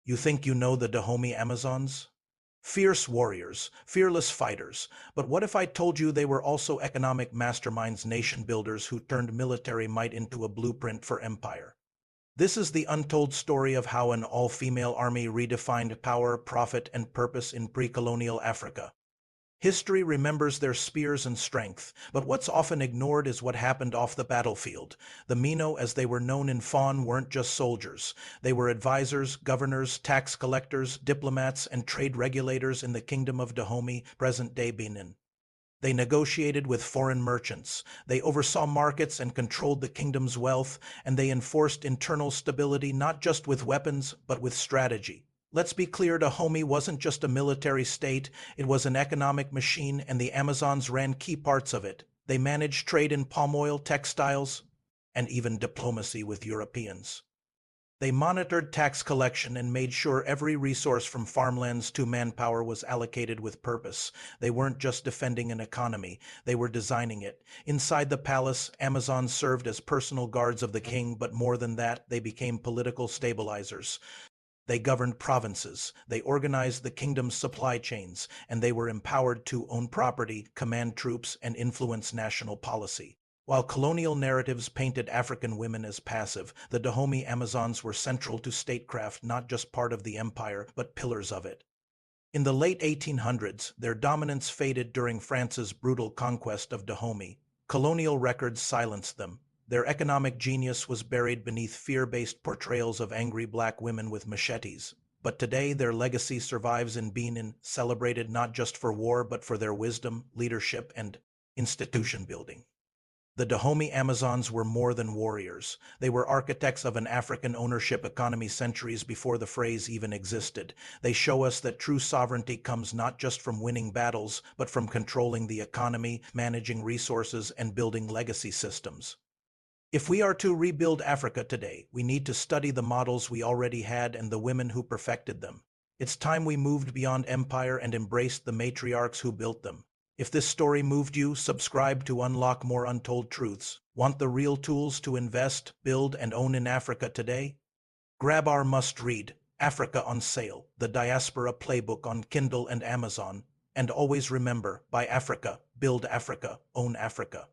You think you know the Dahomey Amazons? Fierce warriors, fearless fighters. But what if I told you they were also economic masterminds, nation builders who turned military might into a blueprint for empire? This is the untold story of how an all-female army redefined power, profit, and purpose in pre-colonial Africa. History remembers their spears and strength, but what's often ignored is what happened off the battlefield. The Mino, as they were known in Fawn, weren't just soldiers. They were advisors, governors, tax collectors, diplomats, and trade regulators in the Kingdom of Dahomey, present-day Benin. They negotiated with foreign merchants, they oversaw markets and controlled the kingdom's wealth, and they enforced internal stability not just with weapons, but with strategy. Let's be clear, Dahomey wasn't just a military state, it was an economic machine, and the Amazons ran key parts of it. They managed trade in palm oil, textiles, and even diplomacy with Europeans. They monitored tax collection and made sure every resource from farmlands to manpower was allocated with purpose. They weren't just defending an economy, they were designing it. Inside the palace, Amazons served as personal guards of the king, but more than that, they became political stabilizers. They governed provinces, they organized the kingdom's supply chains, and they were empowered to own property, command troops, and influence national policy. While colonial narratives painted African women as passive, the Dahomey Amazons were central to statecraft, not just part of the empire, but pillars of it. In the late 1800s, their dominance faded during France's brutal conquest of Dahomey. Colonial records silenced them. Their economic genius was buried beneath fear-based portrayals of angry black women with machetes. But today their legacy survives in Benin, celebrated not just for war but for their wisdom, leadership, and institution building. The Dahomey Amazons were more than warriors. They were architects of an African ownership economy centuries before the phrase even existed. They show us that true sovereignty comes not just from winning battles, but from controlling the economy, managing resources, and building legacy systems. If we are to rebuild Africa today, we need to study the models we already had and the women who perfected them. It's time we moved beyond empire and embraced the matriarchs who built them. If this story moved you, subscribe to unlock more untold truths. Want the real tools to invest, build, and own in Africa today? Grab our must-read, Africa on Sale, the Diaspora Playbook on Kindle and Amazon. And always remember, buy Africa, build Africa, own Africa.